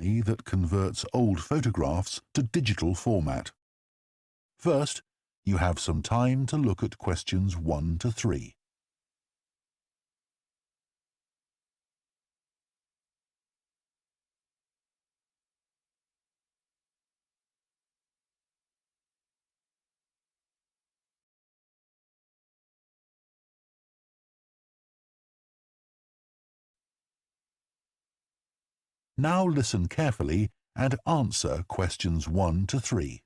company that converts old photographs to digital format. First, you have some time to look at questions 1 to 3. Now listen carefully and answer questions 1 to 3.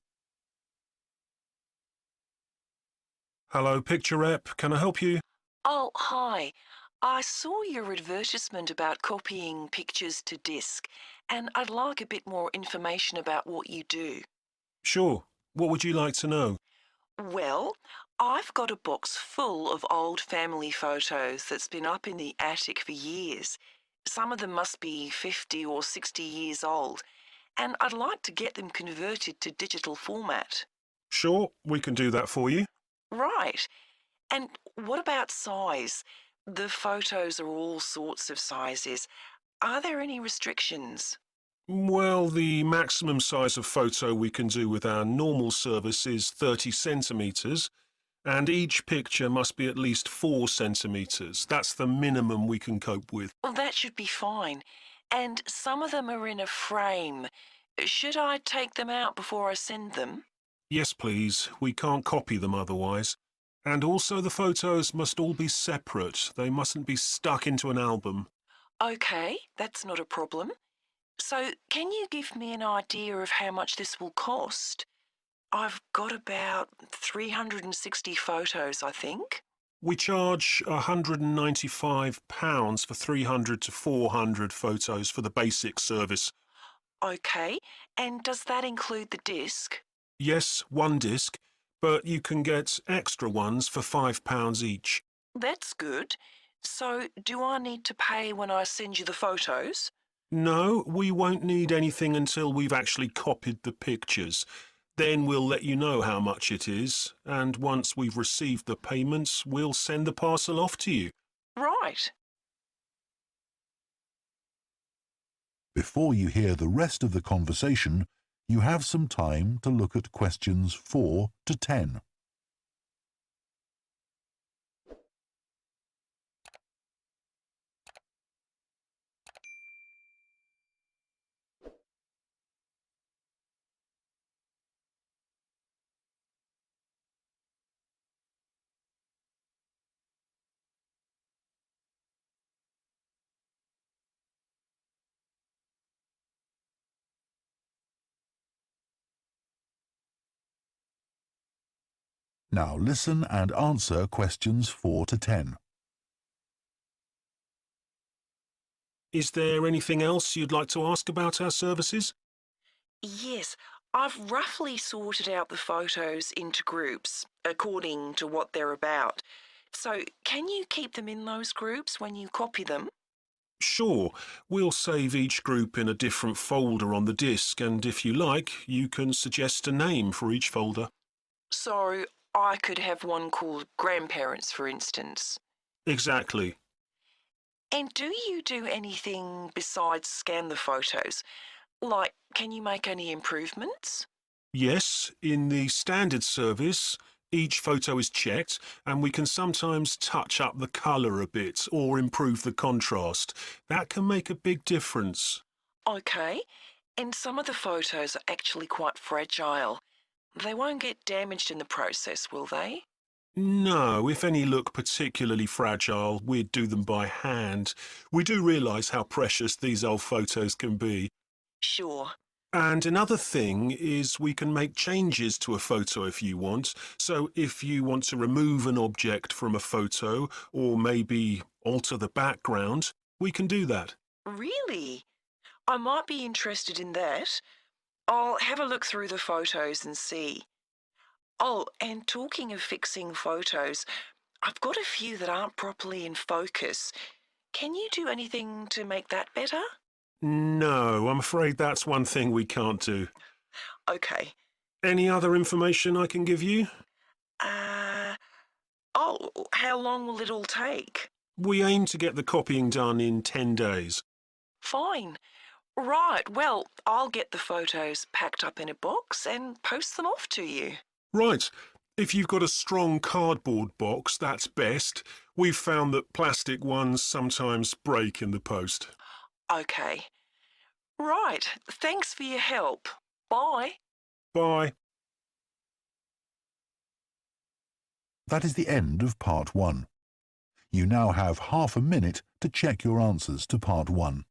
Hello, Picture Rep. Can I help you? Oh, hi. I saw your advertisement about copying pictures to disk, and I'd like a bit more information about what you do. Sure. What would you like to know? Well, I've got a box full of old family photos that's been up in the attic for years. Some of them must be 50 or 60 years old, and I'd like to get them converted to digital format. Sure, we can do that for you. Right. And what about size? The photos are all sorts of sizes. Are there any restrictions? Well, the maximum size of photo we can do with our normal service is 30 centimetres, and each picture must be at least 4 centimetres. That's the minimum we can cope with. Well, that should be fine. And some of them are in a frame. Should I take them out before I send them? Yes, please. We can't copy them otherwise. And also the photos must all be separate. They mustn't be stuck into an album. Okay, that's not a problem. So, can you give me an idea of how much this will cost? I've got about 360 photos, I think. We charge £195 for 300 to 400 photos for the basic service. Okay, and does that include the disc? Yes, one disc, but you can get extra ones for £5 each. That's good. So, do I need to pay when I send you the photos? No, we won't need anything until we've actually copied the pictures. Then we'll let you know how much it is, and once we've received the payments, we'll send the parcel off to you. Right. Before you hear the rest of the conversation, you have some time to look at questions 4 to 10. Now listen and answer questions 4 to 10. Is there anything else you'd like to ask about our services? Yes, I've roughly sorted out the photos into groups according to what they're about. So, can you keep them in those groups when you copy them? Sure, we'll save each group in a different folder on the disk, and if you like, you can suggest a name for each folder. So, I could have one called grandparents, for instance. Exactly. And do you do anything besides scan the photos? Like, can you make any improvements? Yes, in the standard service, each photo is checked, and we can sometimes touch up the colour a bit or improve the contrast. That can make a big difference. Okay, and some of the photos are actually quite fragile. They won't get damaged in the process, will they? No, if any look particularly fragile, we'd do them by hand. We do realise how precious these old photos can be. Sure. And another thing is we can make changes to a photo if you want. So if you want to remove an object from a photo or maybe alter the background, we can do that. Really? I might be interested in that. I'll have a look through the photos and see. Oh, and talking of fixing photos, I've got a few that aren't properly in focus. Can you do anything to make that better? No, I'm afraid that's one thing we can't do. Okay. Any other information I can give you? Uh, oh, how long will it all take? We aim to get the copying done in 10 days. Fine. Right, well, I'll get the photos packed up in a box and post them off to you. Right. If you've got a strong cardboard box, that's best. We've found that plastic ones sometimes break in the post. Okay. Right, thanks for your help. Bye. Bye. That is the end of Part 1. You now have half a minute to check your answers to Part 1.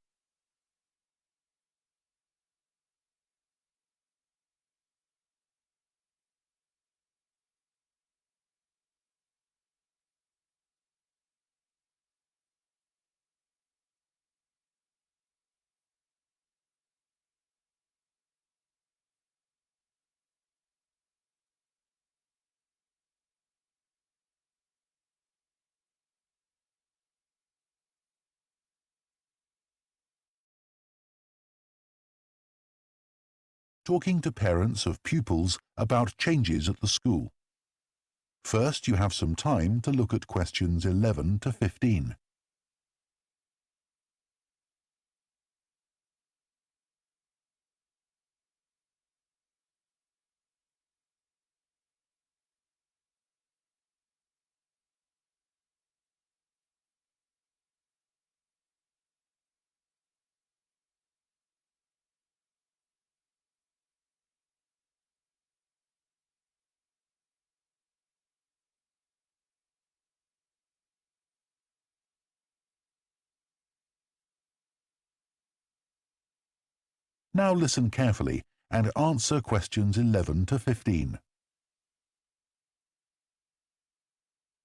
Talking to parents of pupils about changes at the school. First, you have some time to look at questions 11 to 15. Now listen carefully and answer questions 11 to 15.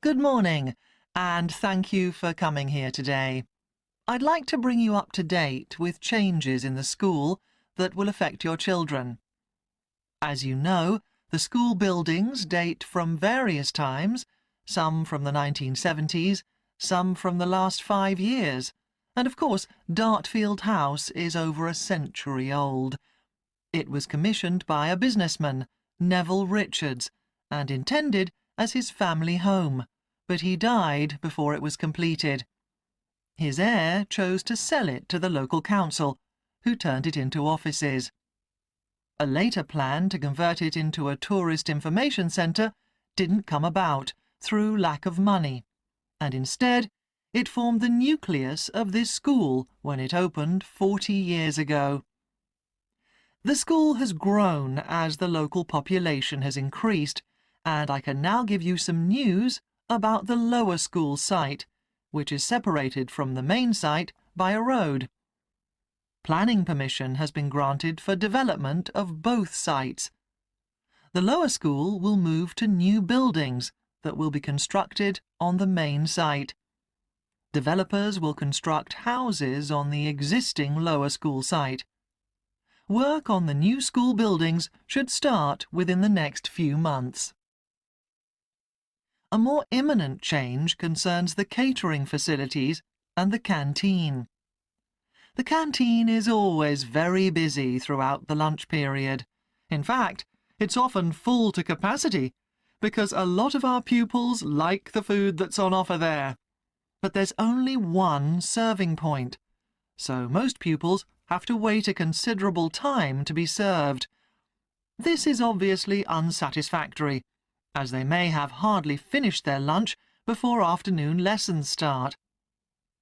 Good morning, and thank you for coming here today. I'd like to bring you up to date with changes in the school that will affect your children. As you know, the school buildings date from various times, some from the 1970s, some from the last 5 years, and of course Dartfield House is over a century old. It was commissioned by a businessman, Neville Richards, and intended as his family home, but he died before it was completed. His heir chose to sell it to the local council, who turned it into offices. A later plan to convert it into a tourist information centre didn't come about through lack of money, and instead it formed the nucleus of this school when it opened 40 years ago. The school has grown as the local population has increased, and I can now give you some news about the lower school site, which is separated from the main site by a road. Planning permission has been granted for development of both sites. The lower school will move to new buildings that will be constructed on the main site. Developers will construct houses on the existing lower school site. Work on the new school buildings should start within the next few months. A more imminent change concerns the catering facilities and the canteen. The canteen is always very busy throughout the lunch period. In fact, it's often full to capacity because a lot of our pupils like the food that's on offer there. But there's only one serving point, so most pupils have to wait a considerable time to be served. This is obviously unsatisfactory, as they may have hardly finished their lunch before afternoon lessons start.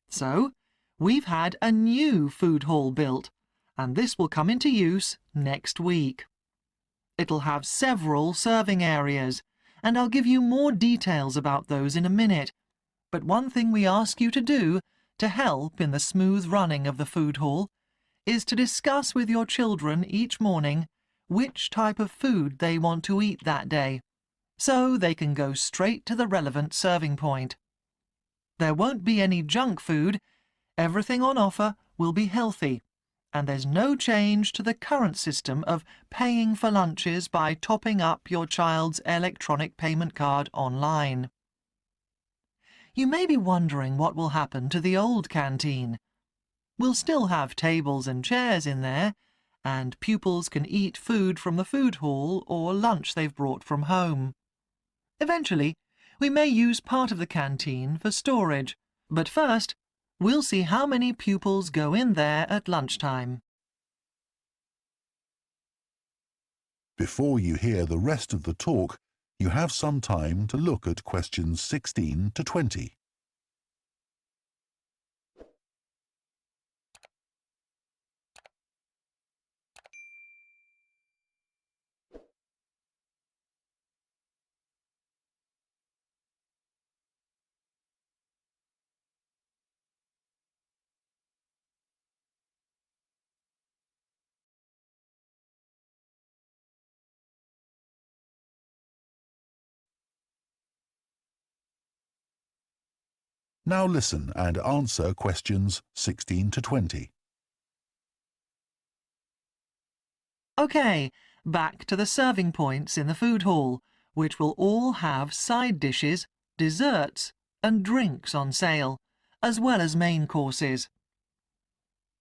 So, we've had a new food hall built, and this will come into use next week. It'll have several serving areas, and I'll give you more details about those in a minute. But one thing we ask you to do to help in the smooth running of the food hall is to discuss with your children each morning which type of food they want to eat that day, so they can go straight to the relevant serving point. There won't be any junk food. Everything on offer will be healthy, and there's no change to the current system of paying for lunches by topping up your child's electronic payment card online. You may be wondering what will happen to the old canteen. We'll still have tables and chairs in there, and pupils can eat food from the food hall or lunch they've brought from home. Eventually, we may use part of the canteen for storage, but first, we'll see how many pupils go in there at lunchtime. Before you hear the rest of the talk, you have some time to look at questions 16 to 20. Now listen and answer questions 16 to 20. OK, back to the serving points in the food hall, which will all have side dishes, desserts and drinks on sale, as well as main courses.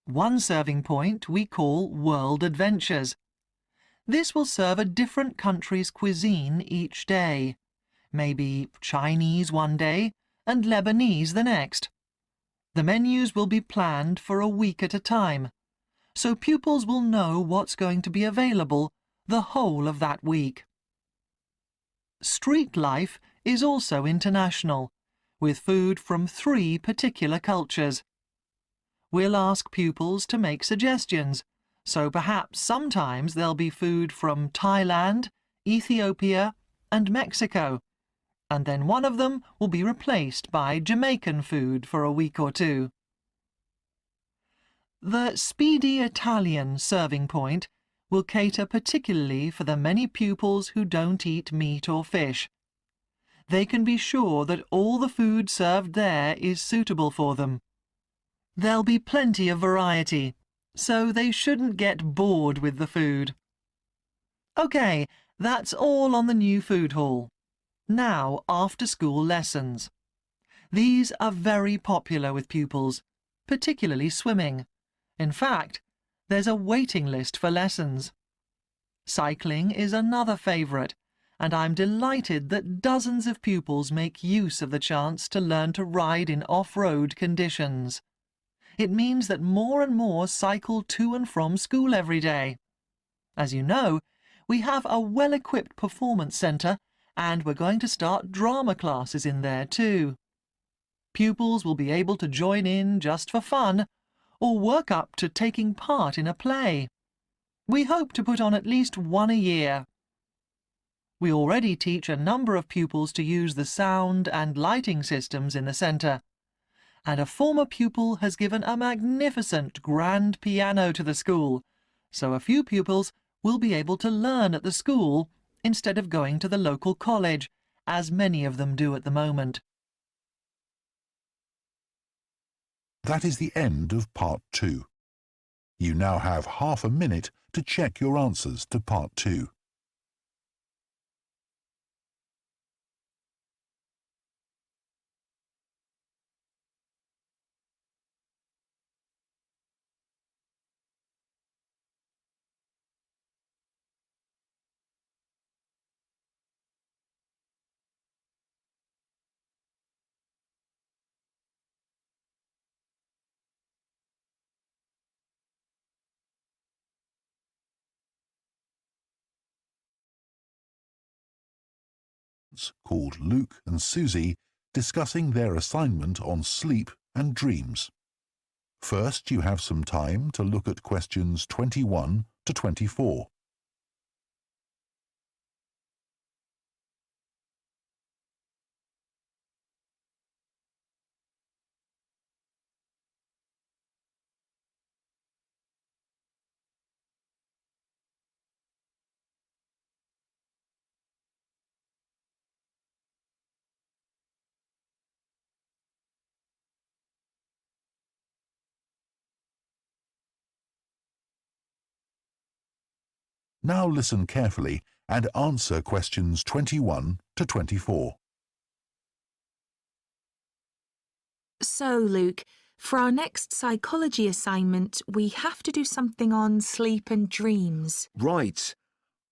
One serving point we call World Adventures. This will serve a different country's cuisine each day. Maybe Chinese one day and Lebanese the next. The menus will be planned for a week at a time, so pupils will know what's going to be available the whole of that week. Street life is also international, with food from 3 particular cultures. We'll ask pupils to make suggestions, so perhaps sometimes there'll be food from Thailand, Ethiopia and Mexico, and then one of them will be replaced by Jamaican food for a week or 2. The Speedy Italian serving point will cater particularly for the many pupils who don't eat meat or fish. They can be sure that all the food served there is suitable for them. There'll be plenty of variety, so they shouldn't get bored with the food. OK, that's all on the new food hall. Now, after-school lessons. These are very popular with pupils, particularly swimming. In fact, there's a waiting list for lessons. Cycling is another favourite, and I'm delighted that dozens of pupils make use of the chance to learn to ride in off-road conditions. It means that more and more cycle to and from school every day. As you know, we have a well-equipped performance centre, and we're going to start drama classes in there too. Pupils will be able to join in just for fun, or work up to taking part in a play. We hope to put on at least one a year. We already teach a number of pupils to use the sound and lighting systems in the centre, and a former pupil has given a magnificent grand piano to the school, so a few pupils will be able to learn at the school instead of going to the local college, as many of them do at the moment. That is the end of Part 2. You now have half a minute to check your answers to Part 2. Called Luke and Susie discussing their assignment on sleep and dreams. First, you have some time to look at questions 21 to 24. Now listen carefully and answer questions 21 to 24. So, Luke, for our next psychology assignment, we have to do something on sleep and dreams. Right.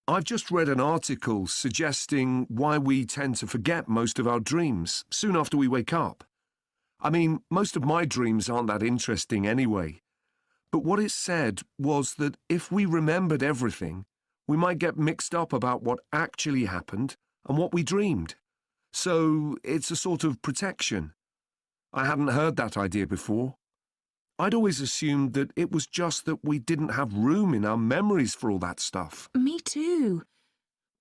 I've just read an article suggesting why we tend to forget most of our dreams soon after we wake up. I mean, most of my dreams aren't that interesting anyway. But what it said was that if we remembered everything, We might get mixed up about what actually happened and what we dreamed. So it's a sort of protection. I hadn't heard that idea before. I'd always assumed that it was just that we didn't have room in our memories for all that stuff. Me too.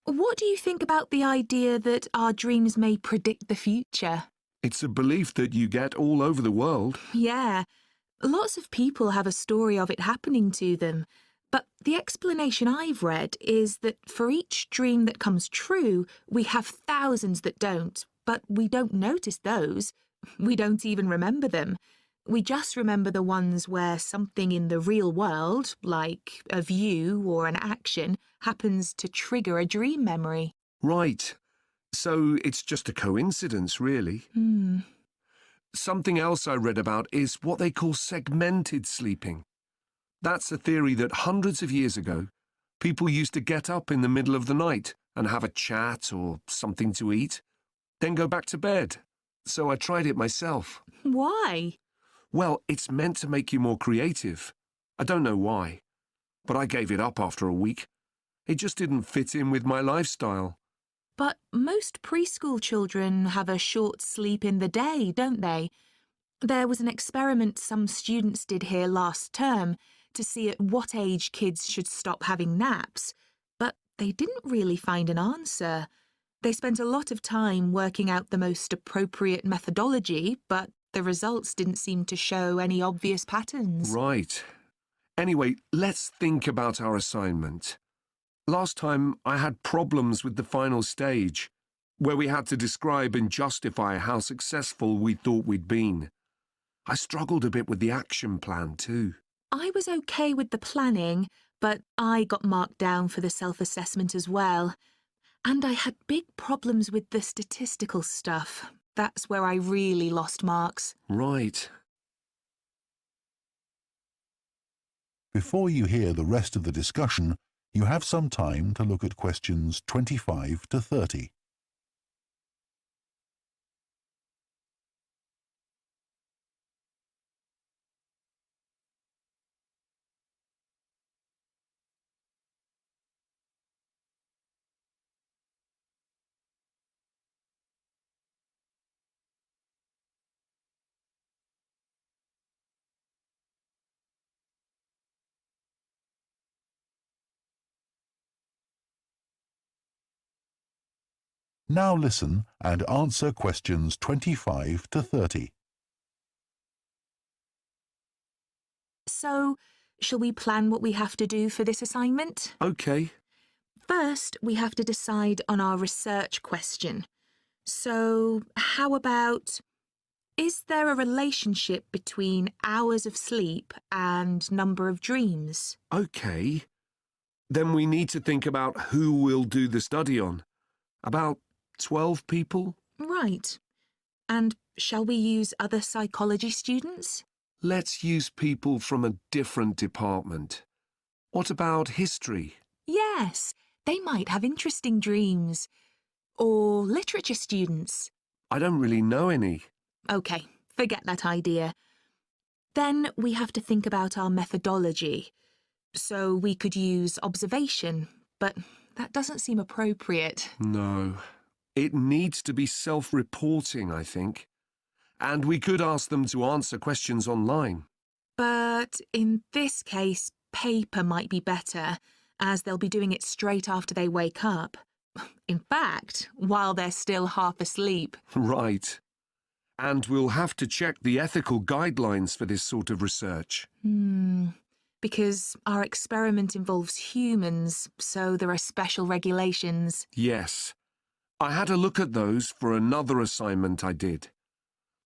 What do you think about the idea that our dreams may predict the future? It's a belief that you get all over the world. Yeah, lots of people have a story of it happening to them. But the explanation I've read is that for each dream that comes true, we have thousands that don't, but we don't notice those. We don't even remember them. We just remember the ones where something in the real world, like a view or an action, happens to trigger a dream memory. Right. So it's just a coincidence, really. Something else I read about is what they call segmented sleeping. That's a theory that hundreds of years ago, people used to get up in the middle of the night and have a chat or something to eat, then go back to bed. So I tried it myself. Why? Well, it's meant to make you more creative. I don't know why, but I gave it up after a week. It just didn't fit in with my lifestyle. But most preschool children have a short sleep in the day, don't they? There was an experiment some students did here last term to see at what age kids should stop having naps, but they didn't really find an answer. They spent a lot of time working out the most appropriate methodology, but the results didn't seem to show any obvious patterns. Right. Anyway, let's think about our assignment. Last time I had problems with the final stage, where we had to describe and justify how successful we thought we'd been. I struggled a bit with the action plan too. I was okay with the planning, but I got marked down for the self-assessment as well. And I had big problems with the statistical stuff. That's where I really lost marks. Right. Before you hear the rest of the discussion, you have some time to look at questions 25 to 30. Now listen and answer questions 25 to 30. So, shall we plan what we have to do for this assignment? Okay. First, we have to decide on our research question. So, how about, is there a relationship between hours of sleep and number of dreams? Okay. Then we need to think about who we'll do the study on. About 12 people? Right. And shall we use other psychology students? Let's use people from a different department. What about history? Yes, they might have interesting dreams. Or literature students. I don't really know any. OK, forget that idea. Then we have to think about our methodology. So we could use observation, but that doesn't seem appropriate. No. It needs to be self-reporting, I think. And we could ask them to answer questions online. But in this case, paper might be better, as they'll be doing it straight after they wake up. In fact, while they're still half asleep. Right. And we'll have to check the ethical guidelines for this sort of research. Because our experiment involves humans, so there are special regulations. Yes. I had a look at those for another assignment I did.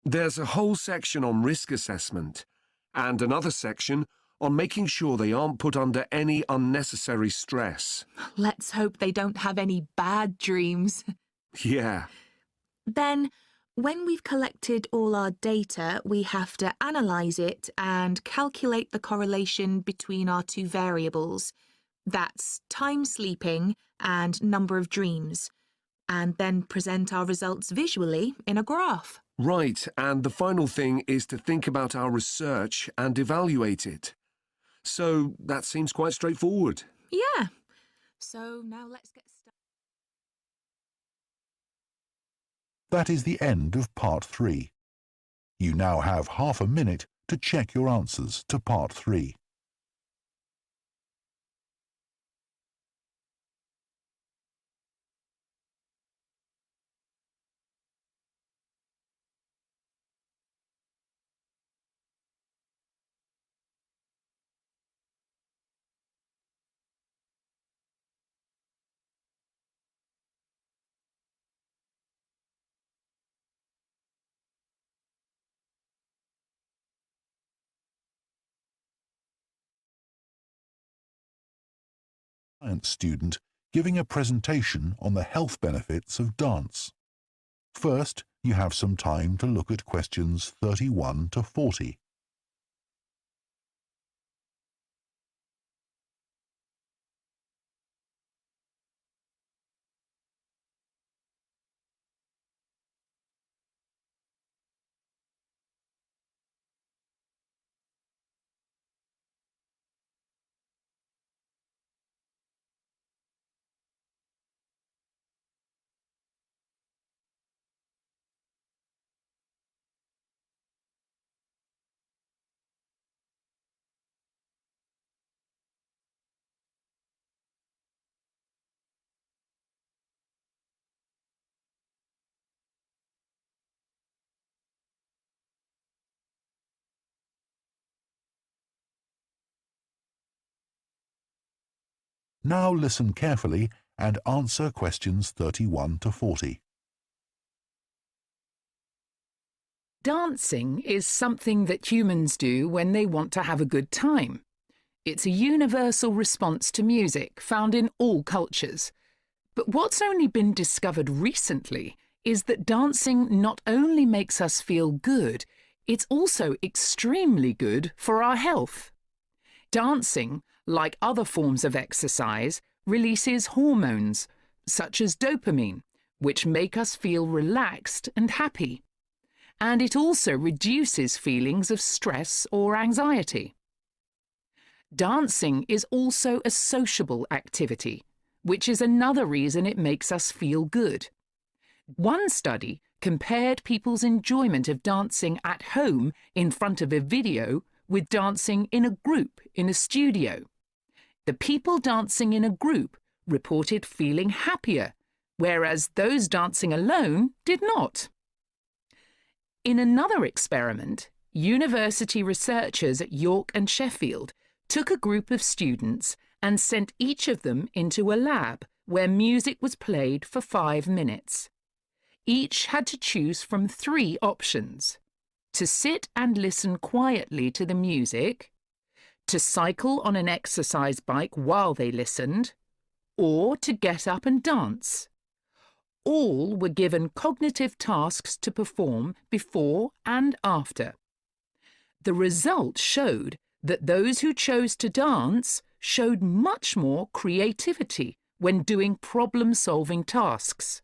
There's a whole section on risk assessment, and another section on making sure they aren't put under any unnecessary stress. Let's hope they don't have any bad dreams. Yeah. Then, when we've collected all our data, we have to analyse it and calculate the correlation between our two variables. That's time sleeping and number of dreams. And then present our results visually in a graph. Right, and the final thing is to think about our research and evaluate it. So that seems quite straightforward. Yeah. So now let's get started. That is the end of Part 3. You now have half a minute to check your answers to Part 3. Science student giving a presentation on the health benefits of dance. First, you have some time to look at questions 31 to 40. Now listen carefully and answer questions 31 to 40. Dancing is something that humans do when they want to have a good time. It's a universal response to music found in all cultures. But what's only been discovered recently is that dancing not only makes us feel good, it's also extremely good for our health. Dancing, like other forms of exercise, releases hormones, such as dopamine, which make us feel relaxed and happy. And it also reduces feelings of stress or anxiety. Dancing is also a sociable activity, which is another reason it makes us feel good. One study compared people's enjoyment of dancing at home in front of a video with dancing in a group in a studio. The people dancing in a group reported feeling happier, whereas those dancing alone did not. In another experiment, university researchers at York and Sheffield took a group of students and sent each of them into a lab where music was played for 5 minutes. Each had to choose from 3 options: to sit and listen quietly to the music, to cycle on an exercise bike while they listened, or to get up and dance. All were given cognitive tasks to perform before and after. The results showed that those who chose to dance showed much more creativity when doing problem-solving tasks.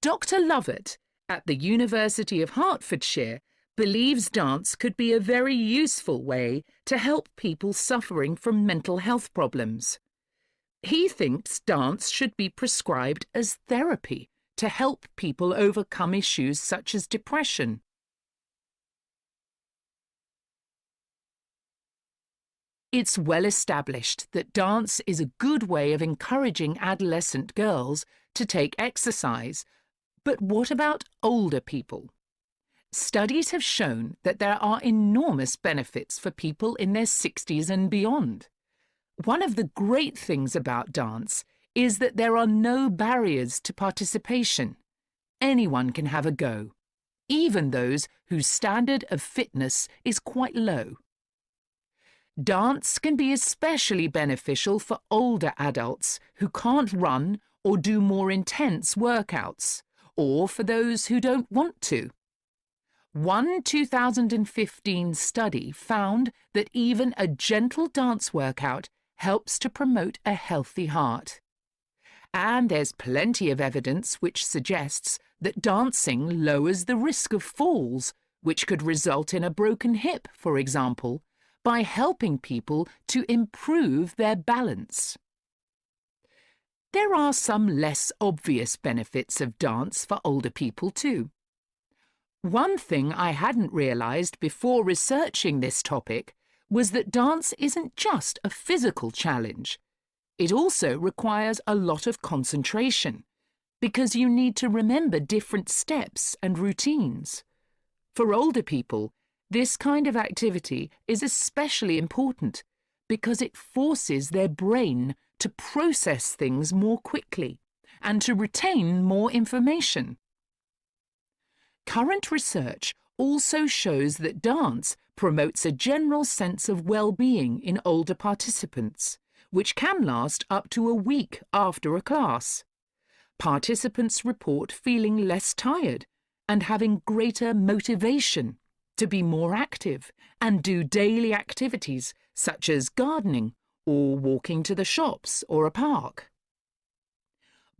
Dr. Lovett at the University of Hertfordshire believes dance could be a very useful way to help people suffering from mental health problems. He thinks dance should be prescribed as therapy to help people overcome issues such as depression. It's well established that dance is a good way of encouraging adolescent girls to take exercise. But what about older people? Studies have shown that there are enormous benefits for people in their 60s and beyond. One of the great things about dance is that there are no barriers to participation. Anyone can have a go, even those whose standard of fitness is quite low. Dance can be especially beneficial for older adults who can't run or do more intense workouts, or for those who don't want to. One 2015 study found that even a gentle dance workout helps to promote a healthy heart. And there's plenty of evidence which suggests that dancing lowers the risk of falls, which could result in a broken hip, for example, by helping people to improve their balance. There are some less obvious benefits of dance for older people too. One thing I hadn't realised before researching this topic was that dance isn't just a physical challenge. It also requires a lot of concentration, because you need to remember different steps and routines. For older people, this kind of activity is especially important because it forces their brain to process things more quickly and to retain more information. Current research also shows that dance promotes a general sense of well-being in older participants, which can last up to a week after a class. Participants report feeling less tired and having greater motivation to be more active and do daily activities such as gardening or walking to the shops or a park.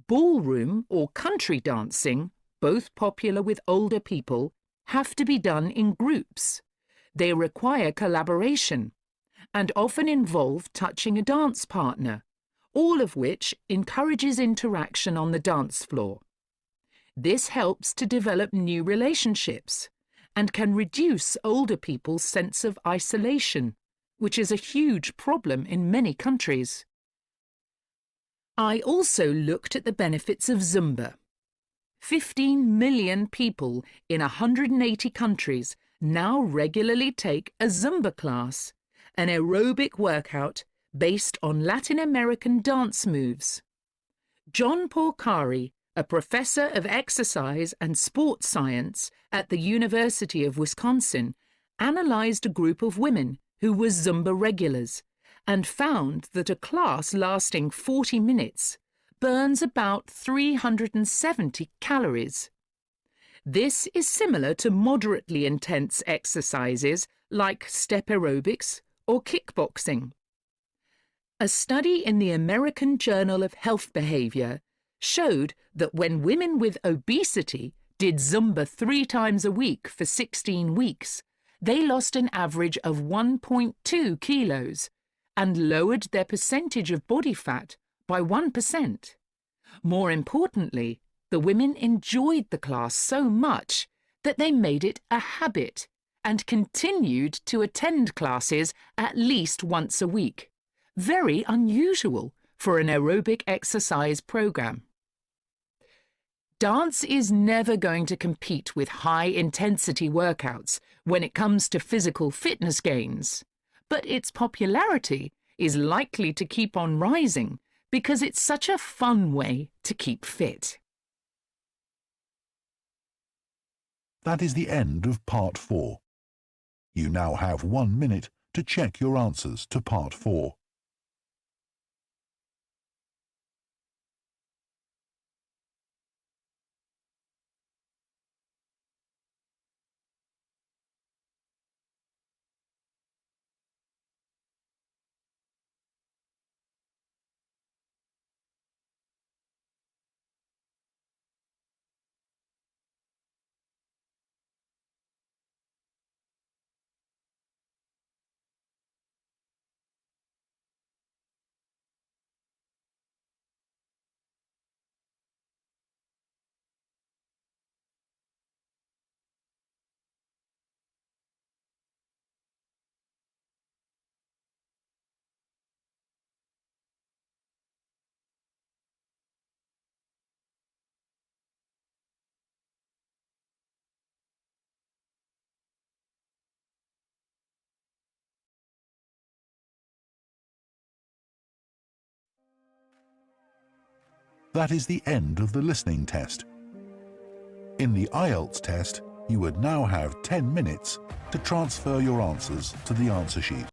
Ballroom or country dancing, both popular with older people, have to be done in groups. They require collaboration and often involve touching a dance partner, all of which encourages interaction on the dance floor. This helps to develop new relationships and can reduce older people's sense of isolation, which is a huge problem in many countries. I also looked at the benefits of Zumba. 15 million people in 180 countries now regularly take a Zumba class, an aerobic workout based on Latin American dance moves. John Porcari, a professor of exercise and sports science at the University of Wisconsin, analysed a group of women who were Zumba regulars and found that a class lasting 40 minutes burns about 370 calories. This is similar to moderately intense exercises like step aerobics or kickboxing. A study in the American Journal of Health Behavior showed that when women with obesity did Zumba 3 times a week for 16 weeks, they lost an average of 1.2 kilos and lowered their percentage of body fat by 1%. More importantly, the women enjoyed the class so much that they made it a habit and continued to attend classes at least once a week. Very unusual for an aerobic exercise program. Dance is never going to compete with high-intensity workouts when it comes to physical fitness gains, but its popularity is likely to keep on rising because it's such a fun way to keep fit. That is the end of Part 4. You now have 1 minute to check your answers to Part 4. That is the end of the listening test. In the IELTS test, you would now have 10 minutes to transfer your answers to the answer sheet.